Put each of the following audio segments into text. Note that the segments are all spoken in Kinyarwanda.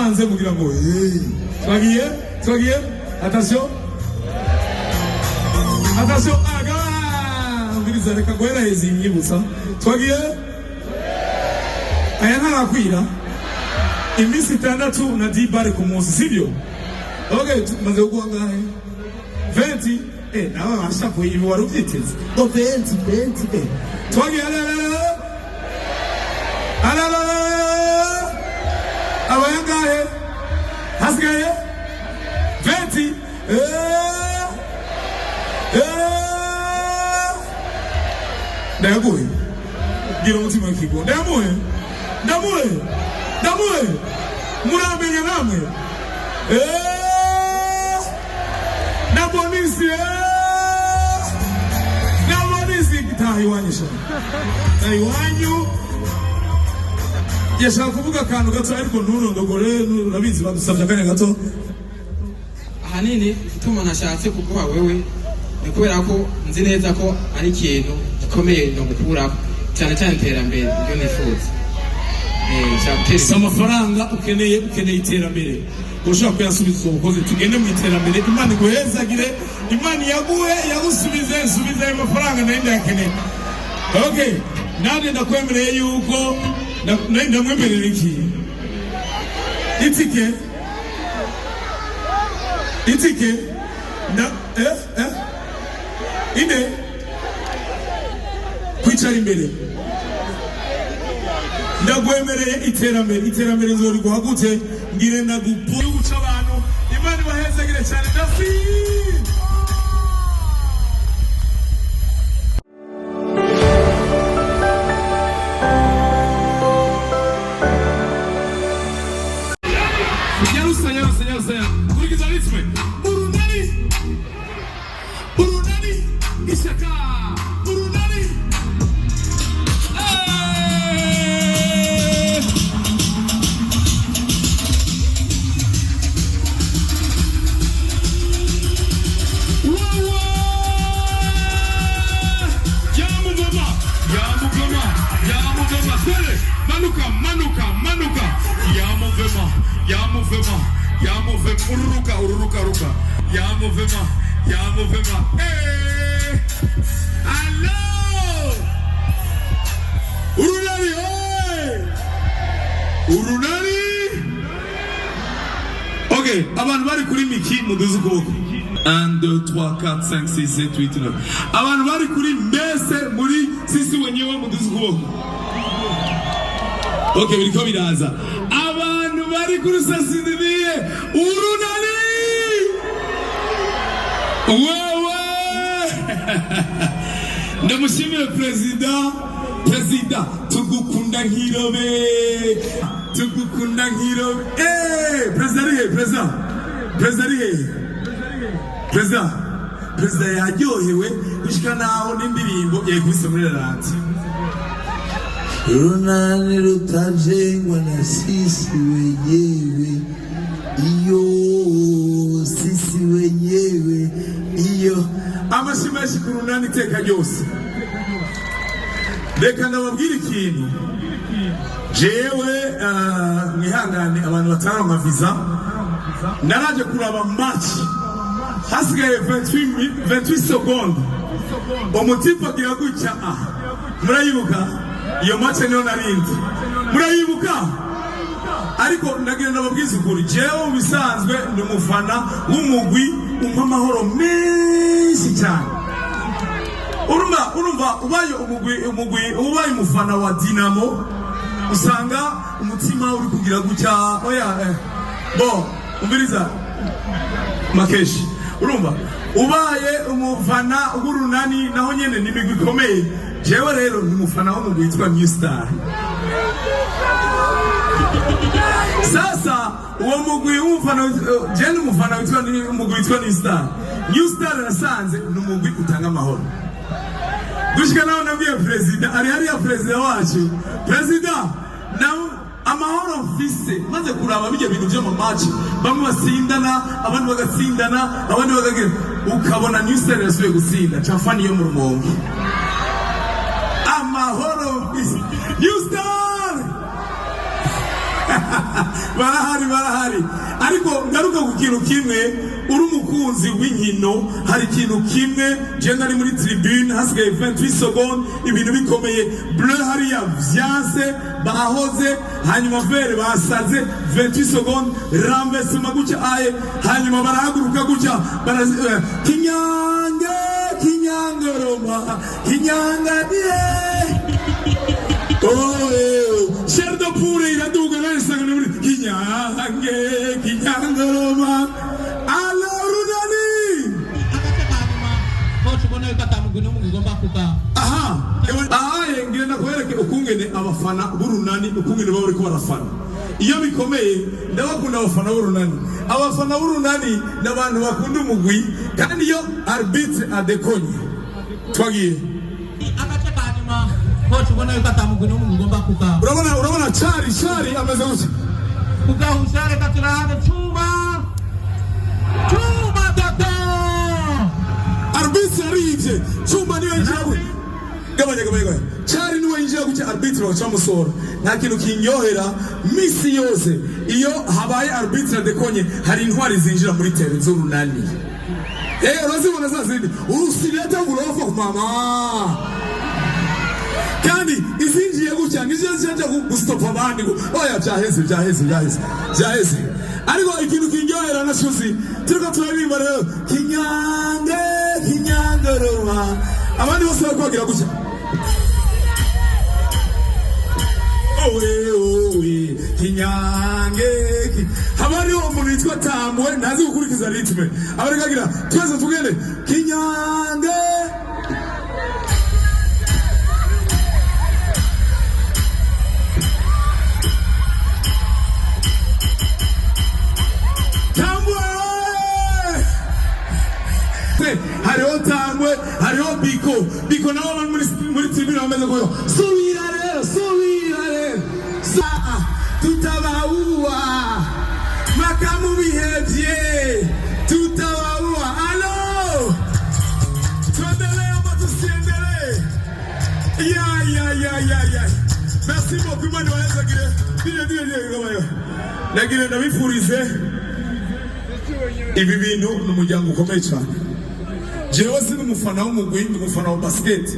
hanze mugira ngo twagiye attention aga mbiriza reka guhera hezi imyibutsa twagiye aya ntarakwira iminsi 6 na 10 bare ku munsi sibyo okay tumaze guhangahe 20 nawe washapo ibi wari ubyiteze 20 twagiye abayangahe hasigaye 20 ndaguye gira umutima w'ikigo ndamuye muramenye namwe nabonisi tayiwanyu yashaka kuvuga akantu gato ariko nturondogore urabizi badusabye akanya gato ahanini ituma nashatse kuguha wewe ni kubera ko nzi neza ko ari ikintu gikomeye no gukuraho cyane iterambere ibyo nifuza amafaranga ukeneye iterambere ushaka kuyasubiza ubukozi tugende mu iterambere Imana iguhezagire Imana yagusubize ayo mafaranga nayo ndayakeneye okay nande ndakwemereye yuko ndamwemerera iki itike na inde kwicara imbere ndagwemereye iterambere nzori guhagutse ngire ndagupuye guca abantu Imana ibahezagire cyane ndafi kurikiza ritme burunani isaka burunani manuka ya movema ururuka ya movema hello urunani okay abantu bari kuri miki muduze ukuboko 1 2 3 4 5 6 7 8 9 abantu bari kuri mbese muri sisi wenyewe muduze ukuboko okay biriko biraza abantu bari kuri sasindiriye urunani wewe ndamushimira president tugukunda nkirobe president yaryohewe gushika naho n'indirimbo yeguse muri radio Urunani rutajengwa na sisi wenyewe iyo amashimashi ku runani iteka ryose reka ndababwira ikintu jewe mwihangane abantu bataronka visa naraje kuraba match hasigaye 28 secondes umutipe agira gutya murayibuka iyo match niyo narindi murayibuka ariko nagira ndababwiza ukuri jewe bisanzwe ni umufana w'umugwi umpa amahoro menshi cyane urumva ubaye umufana wa Dinamo usanga umutima uri kugira gutya umviriza makeshi urumva ubaye umufana w'urunani naho nyene ni imigwi ikomeye jewe rero ni umufana w'umugwi witwa New Star sasa uwo mugwi w'umufana jene umufana witwa umugwi witwa New Star nasanze ni umugwi utanga amahoro gushika naho nabwiye president ari hariya president wacu president na amahoro mfise maze kuraba bijye bintu byo mu match bamwe basindana abandi bagatsindana abandi bagagira ukabona New Star yasubiye gutsinda cyafani yo mu rumonge amahoro mfise New Star barahari ariko ngaruka ku kintu kimwe uri umukunzi w'inkino hari ikintu kimwe je nari muri tribune hasigaye 28 secondes ibintu bikomeye bleu hariya vyanse bahoze hanyuma vere basaze 28 secondes renversement gutya aye hanyuma barahaguruka gutya kinyangoroma kinyangadiye cher de poule iraduga nayisanga muri kinyangoroma ngenda kwereke ukungene abafana b'urunani ukungene baba bariko barafana iyo bikomeye ndabakunda abafana b'urunani n'abantu bakunda umugwi kandi iyo arbitre adekonye twagiye urabona Chari ameze gutya kugahushare katurahane chuma tata arbitre arije chuma niwe njyawe gabanya Chari niwe njya gutya arbitre bacamusora nta kintu kinyohera misi yose iyo habaye arbitre adekonye hari intwari zinjira muri tere z'urunani urazibona zazindi urusileta burofa mama kandi izinjiye gutya nije gustopa abandi oya byaheze ariko ikintu kinyohera na shuzi turiko turabimba rero kinyangoroma abandi bose bakwagira gutya kinyange habari umuntu yitwa Tambwe ntazi gukurikiza ritme abarikagira twese tugende kinyange hariho Tambwe hariho Biko nabo bari muri tribune bameze koyo subira rero tutabaua makamu bihevye tutabaua alo tuendelee ama tusiendelee ya merci beaucoup mani wanaweza kile kama hiyo lakini ndabifurize ibi bintu n'umuryango ukomeye cyane jewe si n'umufana w'umugwi n'umufana wa basket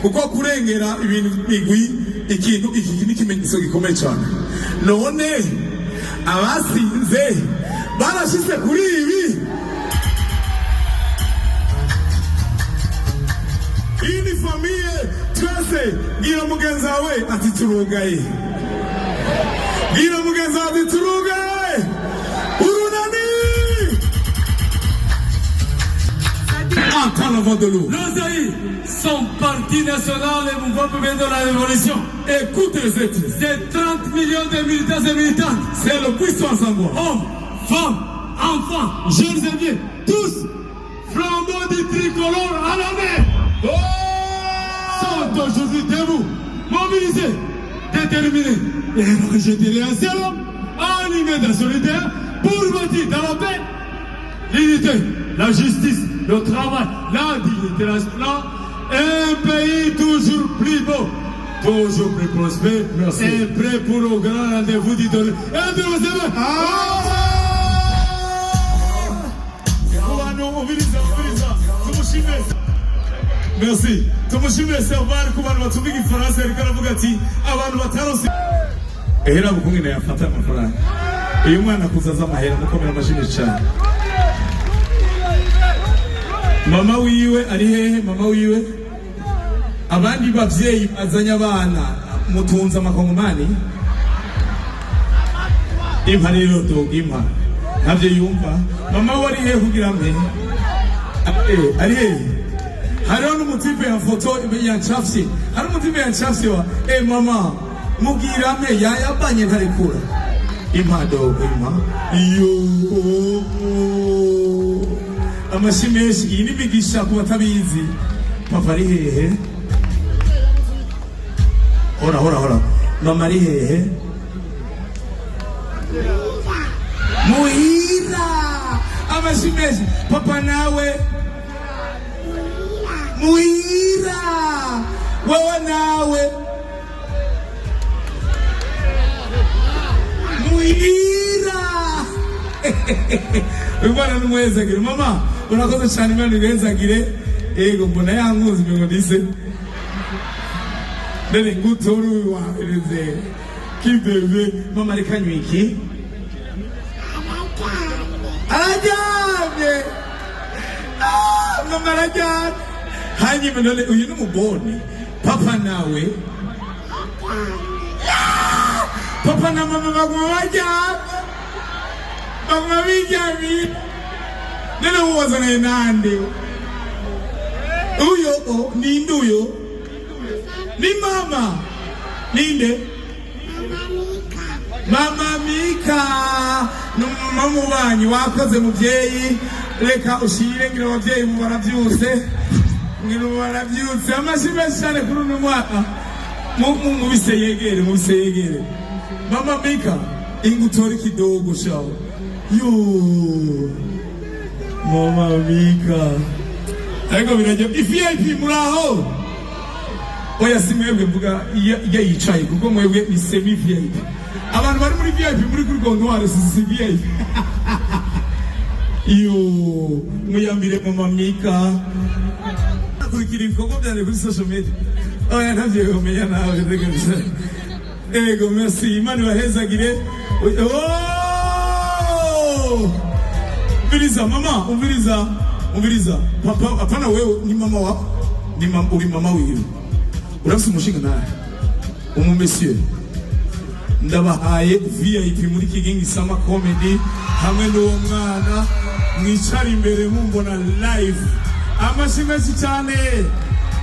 kuko kurengera ibintu migwi ikintu n'ikimenyetso gikomeye cyane none abasinze barashize kuri ibi ini famiye twese gira mugenzi wawe ati turugaye urunani Nos aïeux sont partis national et mouvement pour de la révolution. Écoutez les êtres. C'est 30 millions de militants et militantes. C'est le puissance en moi. Hommes, femmes, enfants, jeunes et vieux, tous flambeaux du tricolore à la main. Sont aujourd'hui debout, mobilisés, déterminés et rejetés un seul homme, animés d'un solidaire pour bâtir dans la paix l'unité, la justice, le travail, la dignité, l'espoir, un pays toujours plus beau, toujours plus prospère, et prêt pour le grand rendez-vous du donner. Merci. Tumushimire Serval ku bantu batumika ifaransa ariko aravuga ati abantu batarose ehera bukungene yafata amafaranga iyo mwana kuzaza amahera mukomera amashini cyane. Mama wiwe ari hehe? Mama wiwe abandi bavyeyi azanya abana mutunza amakongomani impa rero dogima navyo yumva. Mama wari hehe kugira mbe ari hehe? Hariho n'umutipe ya foto ya chafsi. Hariho umutipe ya chafsi wa mama mugira me yayabanye ntarekura impa dogima iyo amashimeshi iyi nibigisha ku batabizi. Papa ari hehe? Hora mama ari hehe? Muhira amashimeshi. Papa nawe muhira wewe nawe muhira Imana n'umuhezagire mama urakoze cyane Imana igahezagire ego mbona yankuzi ngo dise Nene ngutoru wa eleze kibebe mama rekanyiki Ajamye mama rajamye hanyuma none uyu n'umubone papa nawe papa na mama baguma bajyamye baguma bijyamye nene uwazana nande uyo ninde uyo ni mama ninde Mama Mika mama wanyu wakoze muvyeyi reka ushire ngira abavyeyi mu baravyuse amashimwe cyane kuri uno mwaka mu biseyegere Mama Mika ingutori kidogo shawo yo Mama Mika ariko biraje VIP muraho oya simwebwe mvuga iya yicaye kuko mwebwe ni semi VIP abantu bari muri VIP muri kuri gondware si VIP yo muyambire Mama Mika kurikira ibikorwa byane kuri social media oya ntavye umenya nawe ndegeza ego merci Imana ibahezagire umviriza mama umviriza papa apana wewe ni mama wako ni mama wiwe urafise umushinga naye monsieur ndabahaye VIP muri Kigingi Sama Comedy hamwe n'uwo mwana mwicara imbere mumbona live amashimwe cyane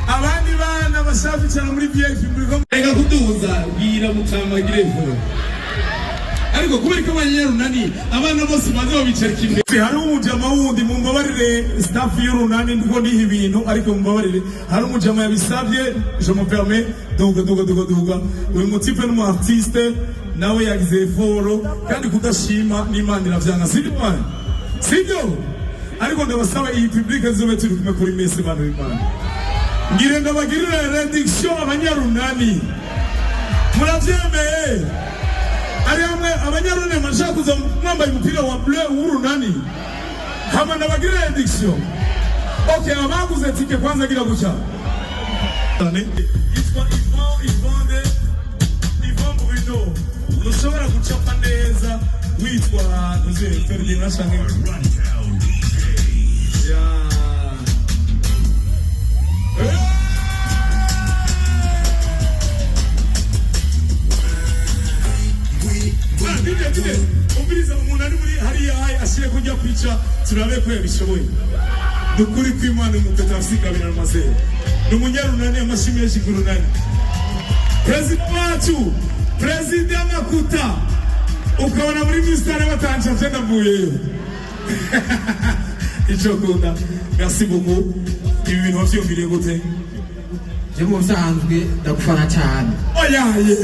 abandi bana bashafi cyane muri VIP muri reka kuduza bwira mutamagire vuba ariko kubera ko abanyarunani abana bose baze babicara kimwe hari umujama wundi mumbabarire staff y'urunani ndiko niha ibintu ariko mumbabarire hari umujama yabisabye je me permets duga uyu mutipe n'umu artiste nawe yagize foro kandi kudashima n'Imana iravyanga sibyo ariko ndabasaba iyi public zobe turi kumwe kuri messe bana b'Imana ngire ndabagirira rendiction abanyarunani muravyemeye ari hamwe abanyarune mashaka kuza mwambaye umupira wa bleu w'urunani hama ndabagirira rendiction okay abaguze tike kwanza gira guca Yvon Bruno ushobora gucapa neza witwa Ferdinand Change umviriza umuntu ari muri hariya ashire kujya kwica turabe ko yabishoboye dukuri kw'Imana umupeta afika binamaze n'umunyarunani amashimwe y'ikigurunani President wacu President Makuta ukabona muri ministère batanje agenda mvuyeyo ico kunda merci beaucoup ibi bintu wavyumviriye gute je mu bisanzwe ndagufana cyane oyaye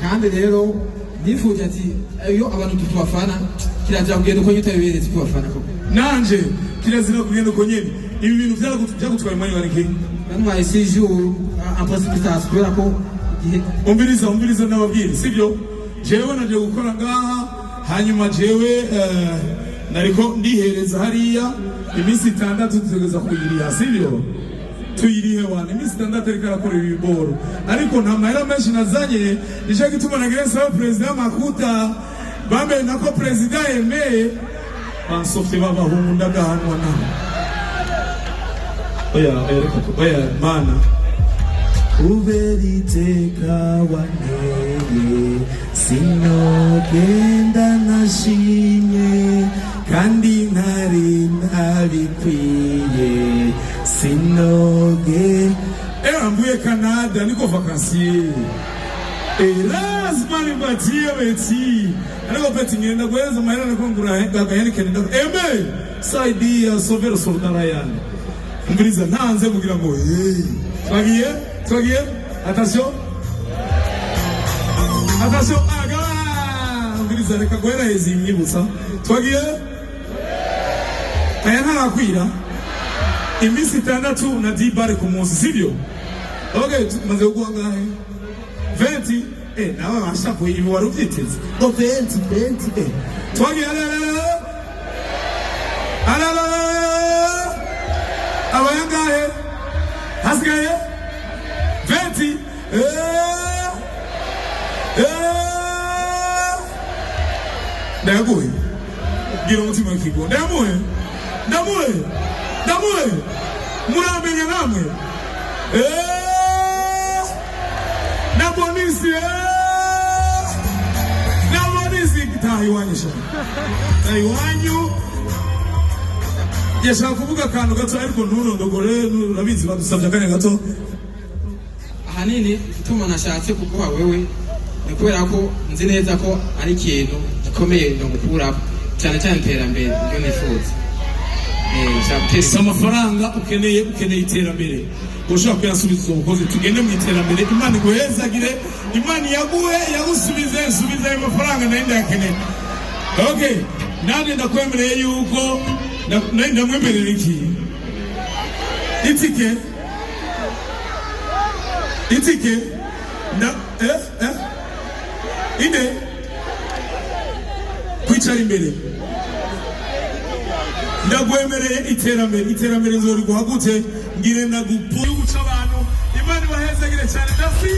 kandi rero nifuje ati iyo abantu tutubafana kirazira kugenda uko nyita biberetse kubafana koko nanje kirazira kugenda uko nyene ibi bintu byagutwaye mwanya wareke banwaye séjour en précipitation kubera ko umviriza n'ababwira sibyo jewe naje gukora ngaha hanyuma jewe nariko ndihereza hariya iminsi 6 tugeza kuyiriha sibyo tuyirihe wana iminsi 6 ariko arakora ibiboro ariko nta mahera menshi nazanye nije gituma nagirensa President Makuta bambe nako President yemeye bansofte babahungu ndagahanwa na oya mana uberiteka waneye sinogenda nashimye kandi ntari ntabikwiye sinoge mbuye Canada niko vacances lazima nipatie beti ariko beti ngenda gweza mahera nakongura gagayeni Canada saidia sovero soldara yani umviriza ntanze kugira ngo twagiye attention aga umviriza reka gwera ezimyibutsa twagiye aya ntarakwira iminsi 6 na 10 bare ku munsi sibyo okay maze kuguhangahe 20 nawe washapo ibi wari ubyiteze 20 twagiye Alala. Abayangahe. Hasigaye. 20. Ndaguye. Gira umutima w'ikigo. Ndamuhe. Muramenye namwe. Nabonisi gitaha iwanyu sha. Iwanyu. Yashaka kuvuga akantu gato ariko nturondogore urabizi badusabye akanya gato. Ahanini igituma nashatse kuguha wewe ni kubera ko nzi neza ko ari ikintu gikomeye no gukuraho cyane cyane iterambere ryo nifuza. Si amafaranga ukeneye iterambere ushobora kuyasubiza ubukozi tugende mu iterambere Imana iguhezagire Imana yagusubize subiza ayo mafaranga nayo ndayakeneye. Okay, nanjye ndakwemereye yuko ndamwemerera iki itike ine kwicara imbere ndagwemereye iterambere nzori guhagutse ngire nagupuye guca abantu Imana ibahezagire cyane. Merci.